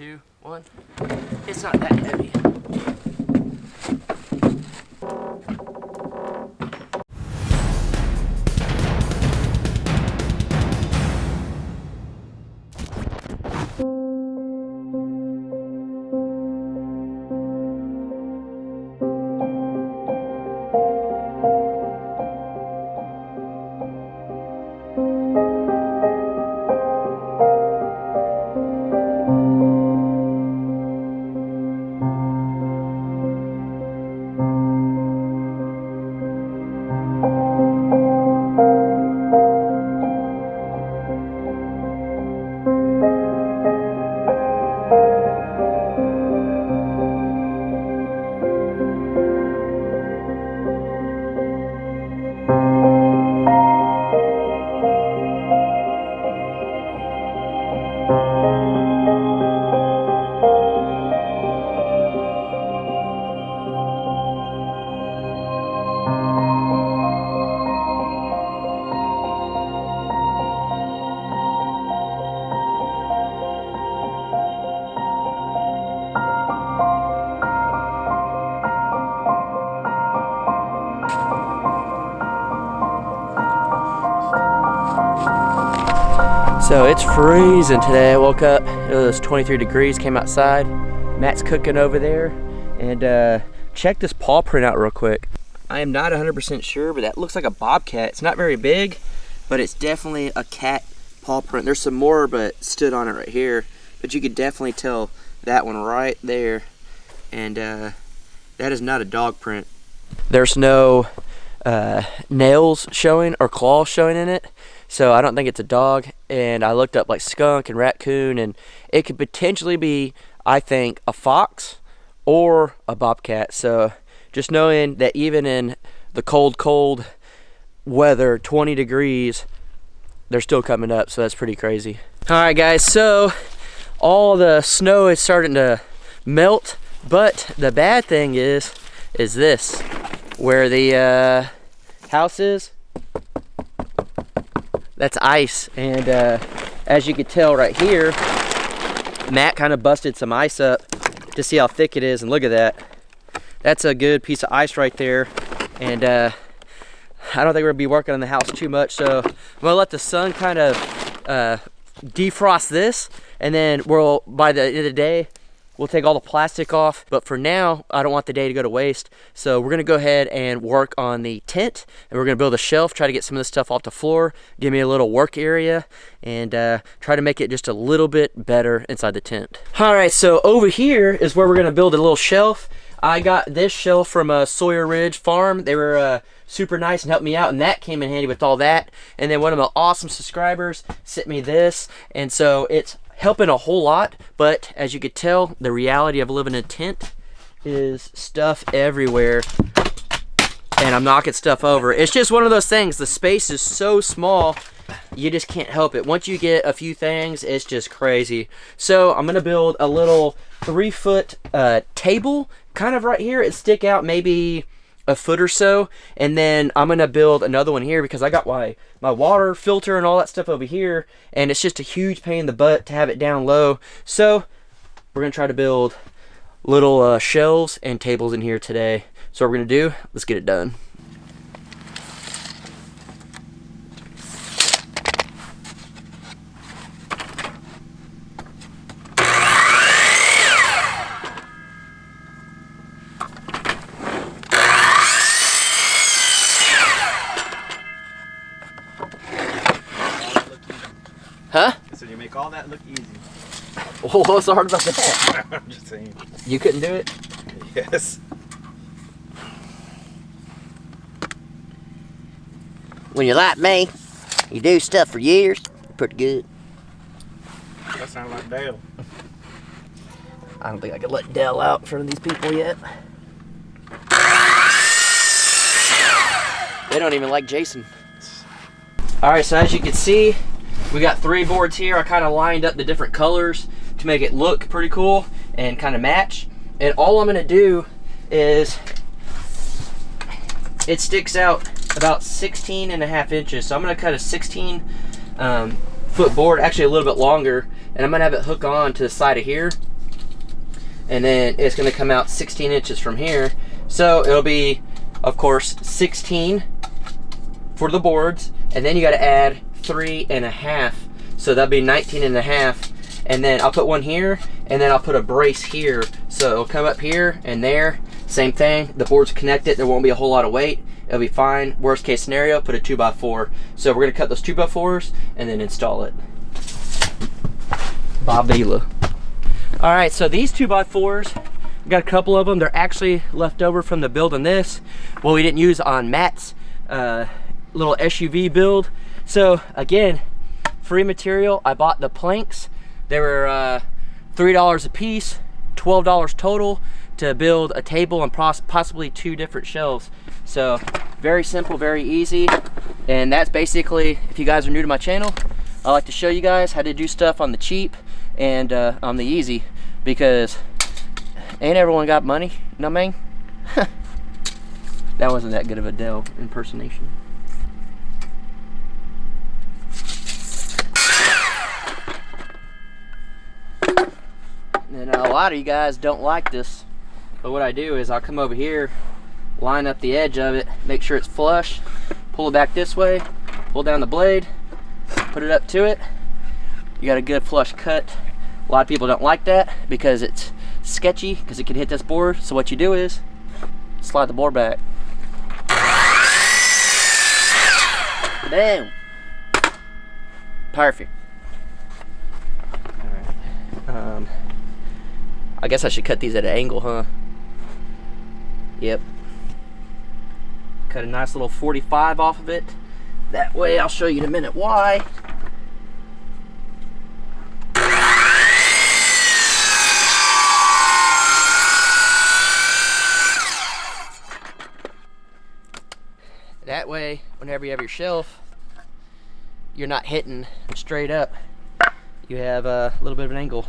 2, 1. It's not that heavy. So it's freezing today. I woke up, it was 23 degrees, came outside. Matt's cooking over there. And check this paw print out real quick. I am not 100% sure, but that looks like a bobcat. It's not very big, but it's definitely a cat paw print. There's some more, but stood on it right here. But you could definitely tell that one right there. And that is not a dog print. There's no nails showing or claws showing in it. So I don't think it's a dog, and I looked up like skunk and raccoon, and it could potentially be, I think, a fox or a bobcat. So just knowing that even in the cold weather, 20 degrees, they're still coming up, so that's pretty crazy. All right, guys, so all the snow is starting to melt, but the bad thing is this, where the house is. That's ice, and as you can tell right here, Matt kind of busted some ice up to see how thick it is, and look at that. That's a good piece of ice right there, and I don't think we're gonna be working on the house too much, so I'm gonna let the sun kind of defrost this, and then by the end of the day, we'll take all the plastic off. But for now, I don't want the day to go to waste. So we're gonna go ahead and work on the tent, and we're gonna build a shelf, try to get some of this stuff off the floor, give me a little work area, and try to make it just a little bit better inside the tent. All right, so over here is where we're gonna build a little shelf. I got this shelf from Sawyer Ridge Farm. They were super nice and helped me out, and that came in handy with all that. And then one of my awesome subscribers sent me this, and so it's helping a whole lot. But as you could tell, the reality of living in a tent is stuff everywhere, and I'm knocking stuff over. It's just one of those things. The space is so small, you just can't help it. Once you get a few things, it's just crazy. So I'm gonna build a little 3-foot table kind of right here. It stick out maybe a foot or so, and then I'm gonna build another one here because I got my water filter and all that stuff over here, and it's just a huge pain in the butt to have it down low. So we're gonna try to build little shelves and tables in here today. So what we're gonna do, let's get it done. Huh? So you make all that look easy. Oh, what's so hard about that? I'm just saying. You couldn't do it? Yes. When you're like me, you do stuff for years, you're pretty good. That sounds like Dale. I don't think I can let Dell out in front of these people yet. They don't even like Jason. All right, so as you can see, we got 3 boards here. I kind of lined up the different colors to make it look pretty cool and kind of match. And all I'm gonna do is, it sticks out about 16.5 inches. So I'm gonna cut a 16 foot board, actually a little bit longer, and I'm gonna have it hook on to the side of here. and then it's going to come out 16 inches from here. So it'll be, of course, 16 for the boards, and then you got to add 3.5, so that'll be 19.5. And then I'll put one here, and then I'll put a brace here, so it'll come up here and there. Same thing, the boards connected, there won't be a whole lot of weight, it'll be fine. Worst case scenario, put a 2x4. So we're gonna cut those 2x4s and then install it. Bob Vila. All right, so these 2x4s, we got a couple of them. They're actually left over from the building this, well, we didn't use on Matt's little SUV build. So again, free material. I bought the planks. They were $3 a piece, $12 total to build a table and possibly 2 different shelves. So very simple, very easy. And that's basically, if you guys are new to my channel, I like to show you guys how to do stuff on the cheap and on the easy, because ain't everyone got money, you know what I mean? That wasn't that good of a Dell impersonation. And a lot of you guys don't like this, but what I do is I'll come over here, line up the edge of it, make sure it's flush, pull it back this way, pull down the blade, put it up to it. You got a good flush cut. A lot of people don't like that because it's sketchy, because it can hit this board. So what you do is slide the board back. Boom. Perfect. All right. I guess I should cut these at an angle, huh? Yep. Cut a nice little 45 off of it. That way, I'll show you in a minute why. That way, whenever you have your shelf, you're not hitting straight up. You have a little bit of an angle.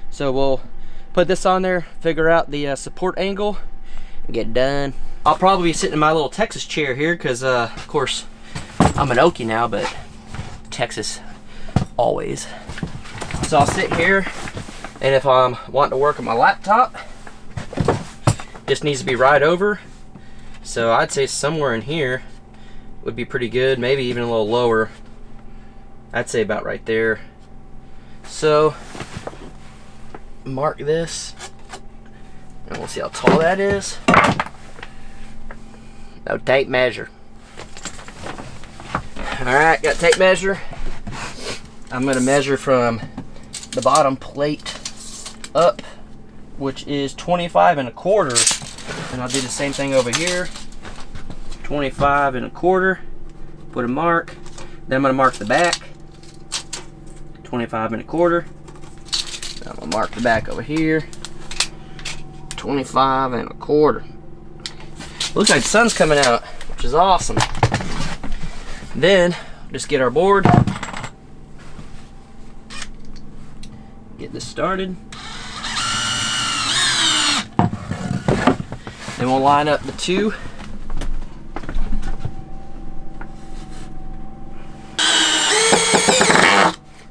So we'll put this on there, figure out the support angle, and get done. I'll probably be sitting in my little Texas chair here because, of course, I'm an Okie now, but Texas always. So I'll sit here, and if I'm wanting to work on my laptop, just needs to be right over. So I'd say somewhere in here would be pretty good, maybe even a little lower. I'd say about right there. So mark this, and we'll see how tall that is. No tape measure. Alright, got tape measure. I'm going to measure from the bottom plate up, which is 25.25, and I'll do the same thing over here. 25.25. Put a mark. Then I'm going to mark the back. 25.25. I'm going to mark the back over here. 25.25. Looks like the sun's coming out, which is awesome. Then just get our board. Get this started. Then we'll line up the two.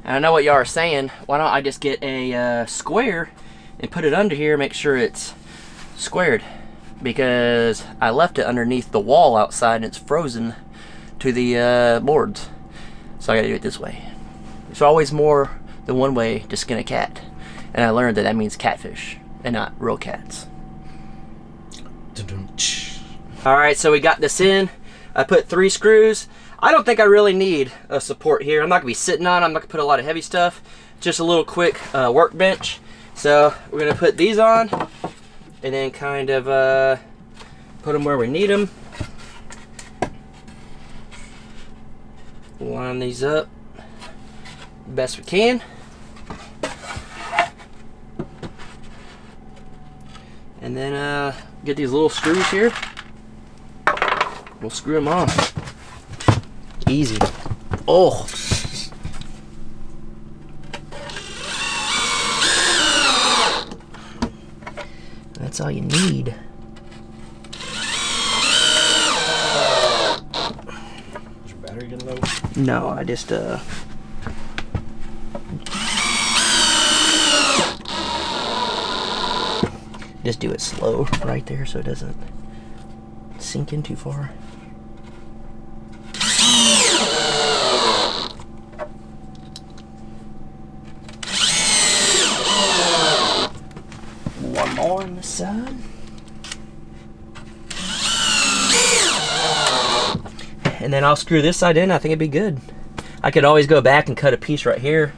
And I know what y'all are saying, why don't I just get a square and put it under here, make sure it's squared, because I left it underneath the wall outside and it's frozen to the boards. So I gotta do it this way. There's always more than one way to skin a cat, and I learned that that means catfish and not real cats. Alright, so we got this in. I put 3 screws. I don't think I really need a support here. I'm not gonna be sitting on it. I'm not gonna put a lot of heavy stuff. Just a little quick workbench. So we're gonna put these on and then kind of put them where we need them. Line these up the best we can. And then get these little screws here. We'll screw them on. Easy. Oh. That's all you need. Is your battery getting low? No, I just Just do it slow right there so it doesn't sink in too far. One more on this side. And then I'll screw this side in. I think it'd be good. I could always go back and cut a piece right here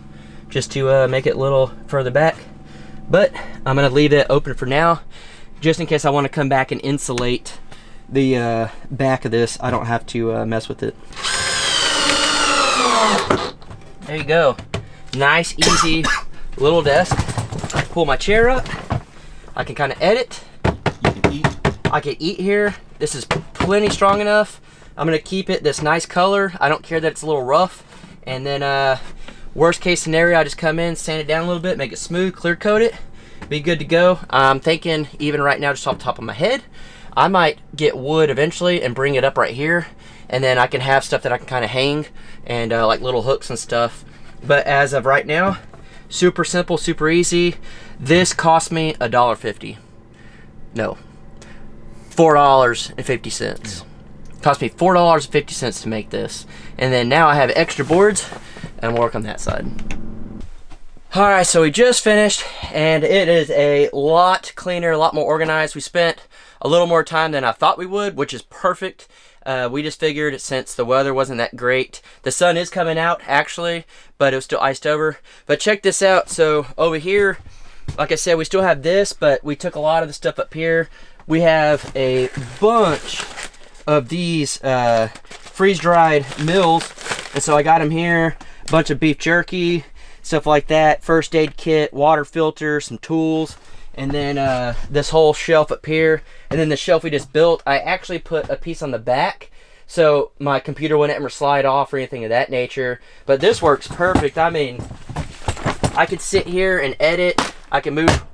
just to make it a little further back. But I'm gonna leave it open for now, just in case I want to come back and insulate the back of this. I don't have to mess with it. There you go. Nice, easy little desk. Pull my chair up. I can kind of edit. You can eat. I can eat here. This is plenty strong enough. I'm gonna keep it this nice color. I don't care that it's a little rough. And then worst case scenario, I just come in, sand it down a little bit, make it smooth, clear coat it, be good to go. I'm thinking even right now, just off the top of my head, I might get wood eventually and bring it up right here, and then I can have stuff that I can kind of hang and like little hooks and stuff. But as of right now, super simple, super easy. This cost me $1.50. No, $4.50. Cost me $4.50 to make this. And then now I have extra boards and we'll work on that side. All right, so we just finished and it is a lot cleaner, a lot more organized. We spent a little more time than I thought we would, which is perfect. We just figured since the weather wasn't that great, the sun is coming out actually, but it was still iced over. But check this out. So over here, like I said, we still have this, but we took a lot of the stuff up here. We have a bunch of these freeze-dried meals, and so I got them here. A bunch of beef jerky, stuff like that, first aid kit, water filter, some tools, and then this whole shelf up here. And then the shelf we just built, I actually put a piece on the back so my computer wouldn't ever slide off or anything of that nature. But this works perfect. I mean, I could sit here and edit. I can move.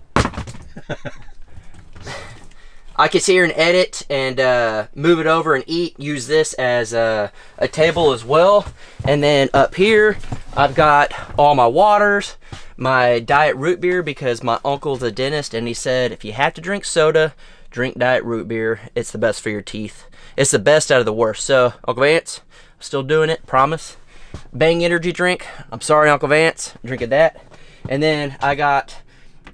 I can sit here and edit and move it over and eat. Use this as a table as well. And then up here, I've got all my waters, my diet root beer, because my uncle's a dentist and he said if you have to drink soda, drink diet root beer. It's the best for your teeth. It's the best out of the worst. So Uncle Vance, I'm still doing it, promise. Bang energy drink. I'm sorry, Uncle Vance, I'm drinking that. And then I got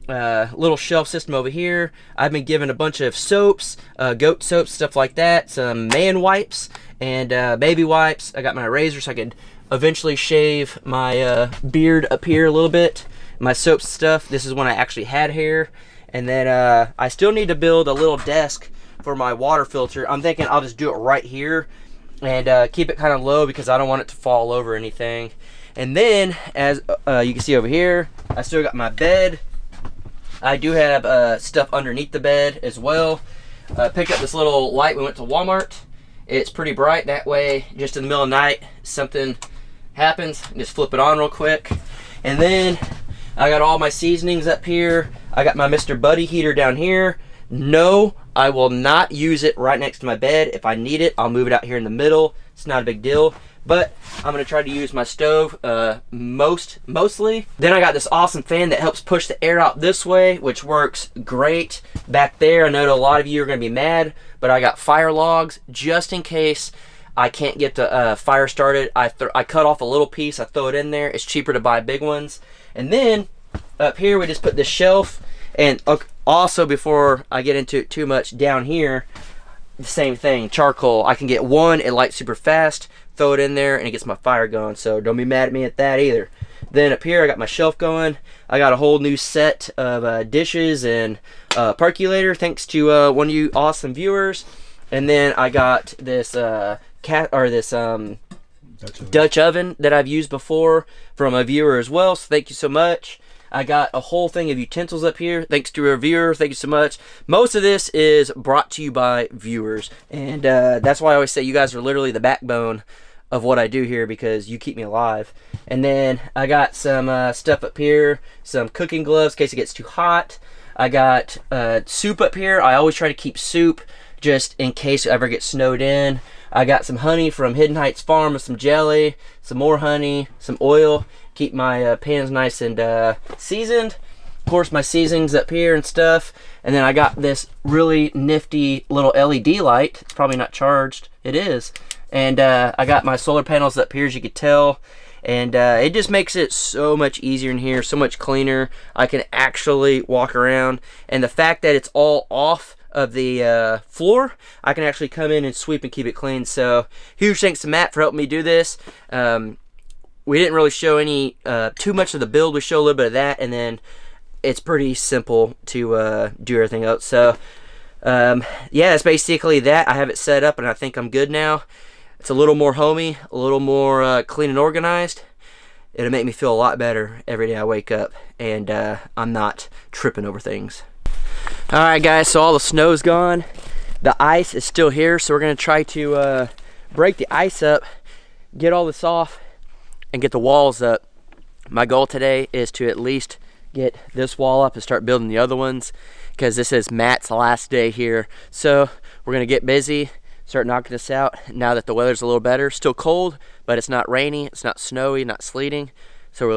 little shelf system over here. I've been given a bunch of soaps, goat soaps, stuff like that, some man wipes and baby wipes. I got my razor so I could eventually shave my beard up here a little bit. My soap stuff, this is when I actually had hair. And then I still need to build a little desk for my water filter. I'm thinking I'll just do it right here and keep it kind of low because I don't want it to fall over anything. And then as you can see over here, I still got my bed. I do have stuff underneath the bed as well. Picked up this little light. We went to Walmart. It's pretty bright. That way, just in the middle of the night, something happens, just flip it on real quick. And then I got all my seasonings up here. I got my Mr. Buddy heater down here. No, I will not use it right next to my bed. If I need it, I'll move it out here in the middle. It's not a big deal. But I'm gonna try to use my stove mostly. Then I got this awesome fan that helps push the air out this way, which works great. Back there, I know a lot of you are gonna be mad, but I got fire logs just in case I can't get the fire started. I cut off a little piece, I throw it in there. It's cheaper to buy big ones. And then up here, we just put this shelf. And also, before I get into it too much, down here, the same thing, charcoal. I can get one, it lights super fast, throw it in there, and it gets my fire going. So don't be mad at me at that either. Then up here, I got my shelf going. I got a whole new set of dishes and percolator, thanks to one of you awesome viewers. And then I got this Dutch oven that I've used before from a viewer as well. So thank you so much. I got a whole thing of utensils up here, thanks to a viewer. Thank you so much. Most of this is brought to you by viewers, and that's why I always say you guys are literally the backbone of what I do here, because you keep me alive. And then I got some stuff up here, some cooking gloves in case it gets too hot. I got soup up here. I always try to keep soup just in case it ever gets snowed in. I got some honey from Hidden Heights Farm with some jelly, some more honey, some oil. Keep my pans nice and seasoned. course, my seasonings up here and stuff. And then I got this really nifty little LED light. It's probably not charged. It is. And I got my solar panels up here, as you can tell. And it just makes it so much easier in here, so much cleaner. I can actually walk around. And the fact that it's all off of the floor, I can actually come in and sweep and keep it clean. So huge thanks to Matt for helping me do this. We didn't really show any too much of the build. We show a little bit of that, and then it's pretty simple to do everything else. So yeah, that's basically that. I have it set up and I think I'm good now. It's a little more homey, a little more clean and organized. It'll make me feel a lot better every day I wake up, and I'm not tripping over things. Alright guys, so all the snow's gone. The ice is still here, so we're going to try to break the ice up, get all this off, and get the walls up. My goal today is to at least get this wall up and start building the other ones, because this is Matt's last day here. So we're going to get busy, start knocking this out now that the weather's a little better. Still cold, but it's not rainy, it's not snowy, not sleeting. So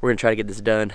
we're going to try to get this done.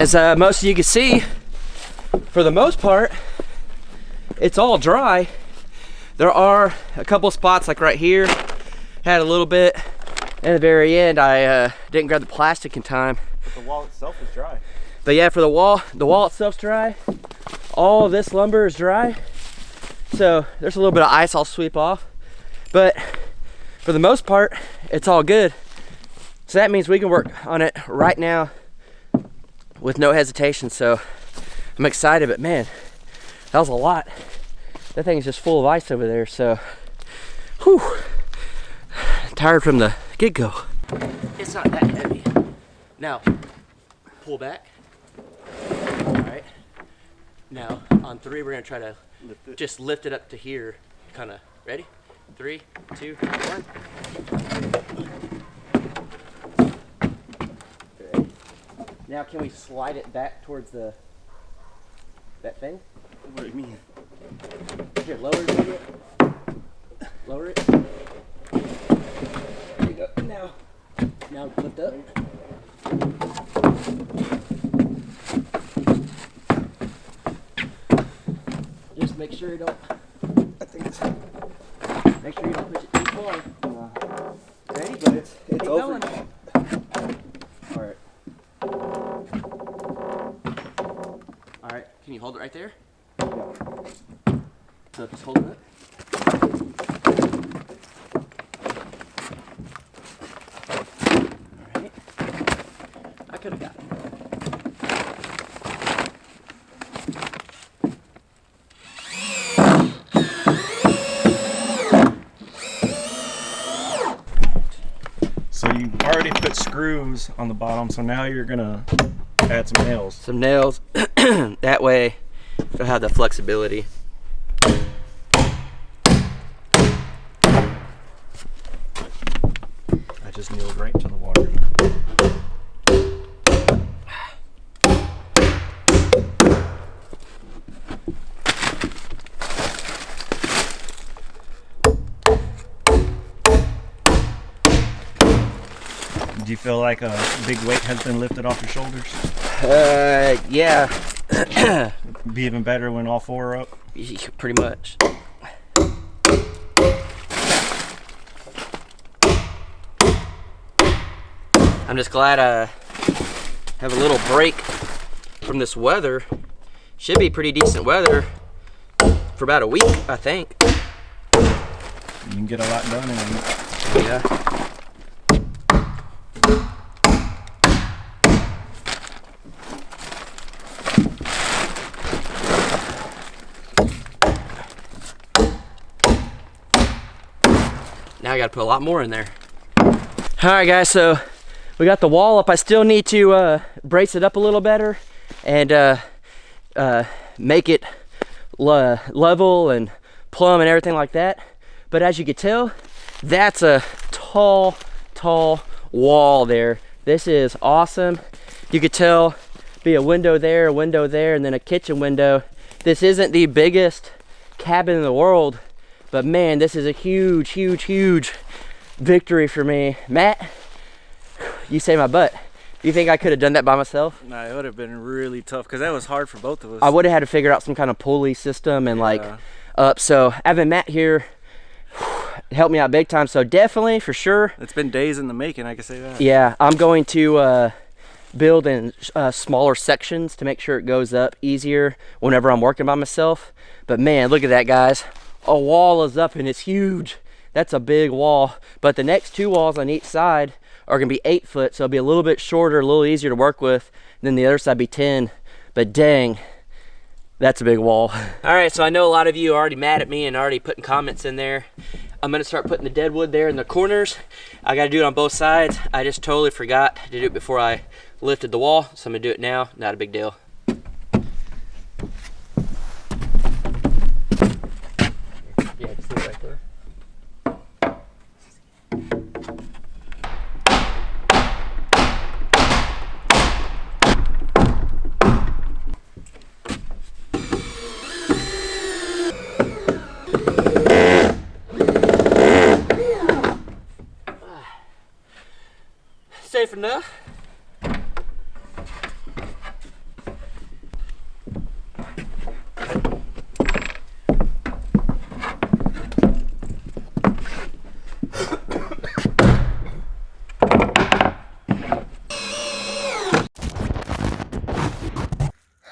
As most of you can see, for the most part, it's all dry. There are a couple spots, like right here, had a little bit. At the very end, I didn't grab the plastic in time. But the wall itself is dry. But yeah, for the wall itself's dry. All of this lumber is dry. So there's a little bit of ice I'll sweep off. But for the most part, it's all good. So that means we can work on it right now with no hesitation. So I'm excited, but man, that was a lot. That thing's just full of ice over there. So whew, tired from the get-go. It's not that heavy. Now pull back. All right, now on 3 we're gonna try to just lift it up to here, kind of. Ready? 3, 2, 1. Now can we slide it back towards that thing? What do you mean? Here, lower it a bit. Lower it. There you go. Now lift up. Just make sure you don't. I think it's. Make sure you don't push it too far. Ready? But it's Keep over. going. All right. All right. Can you hold it right there? Yeah. So just hold it up. All right. I could have got it. So you already put screws on the bottom, so now you're gonna add some nails. Some nails. That way it'll have the flexibility. I just nailed right to the water. Do you feel like a big weight has been lifted off your shoulders? Yeah. Be even better when all 4 are up? Pretty much. I'm just glad I have a little break from this weather. Should be pretty decent weather for about a week, I think. You can get a lot done in a week. Yeah. Now I gotta put a lot more in there. All right, guys, so we got the wall up. I still need to brace it up a little better and make it level and plumb and everything like that. But as you can tell, that's a tall wall there. This is awesome. You could tell, be a window there, and then a kitchen window. This isn't the biggest cabin in the world, but man, this is a huge victory for me. Matt, you saved my butt. Do you think I could have done that by myself? Nah, it would have been really tough because that was hard for both of us. I would have had to figure out some kind of pulley system and like up. So having Matt here helped me out big time. So definitely, for sure. It's been days in the making, I can say that. Yeah, I'm going to build in smaller sections to make sure it goes up easier whenever I'm working by myself. But man, look at that, guys. A wall is up and it's huge. That's a big wall. But the next 2 walls on each side are gonna be 8 foot, so it'll be a little bit shorter, a little easier to work with. And then the other side be 10. But dang, that's a big wall. All right, so I know a lot of you are already mad at me and already putting comments in there. I'm gonna start putting the dead wood there in the corners. I gotta do it on both sides. I just totally forgot to do it before I lifted the wall, so I'm gonna do it now. Not a big deal. Yeah, just leave it right there. Safe enough.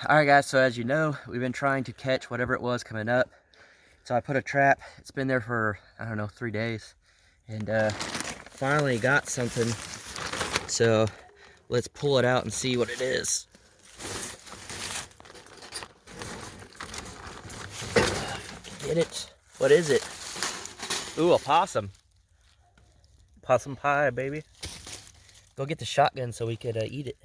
All right, guys, so as you know, we've been trying to catch whatever it was coming up. So I put a trap. It's been there for, I don't know, 3 days. And finally got something. So let's pull it out and see what it is. Get it. What is it? Ooh, a possum. Possum pie, baby. Go get the shotgun so we could eat it.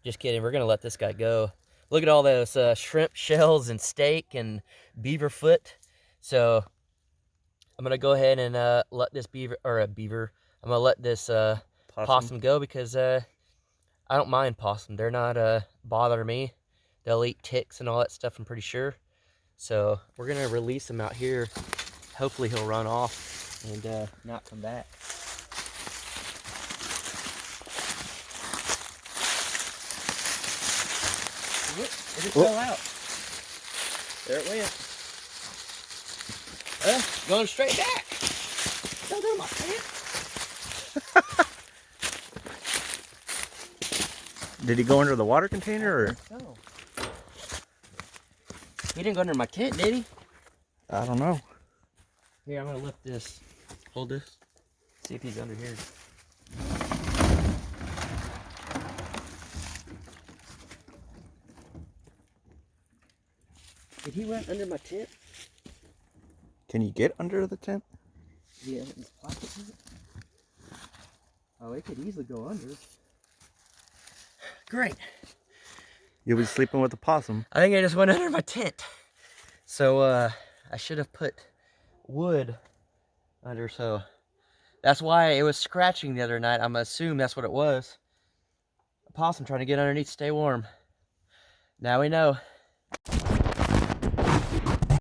Just kidding, we're gonna let this guy go. Look at all those shrimp shells and steak and beaver foot. So I'm gonna go ahead and let this I'm gonna let this possum go because I don't mind possum. They're not bothering me. They'll eat ticks and all that stuff, I'm pretty sure. So we're gonna release him out here. Hopefully he'll run off and not come back. It just fell out. There it went. Going straight back. Don't do my pants. Did he go under the water container or? So. He didn't go under my tent, did he? I don't know. Here, I'm gonna lift this. Hold this. See if he's under here. Did he run under my tent? Can you get under the tent? Yeah, his pocket in it. Oh, it could easily go under. Great. You'll be sleeping with a possum. I think I just went under my tent. So I should have put wood under, so that's why it was scratching the other night. I'm gonna assume that's what it was. A possum trying to get underneath, stay warm. Now we know.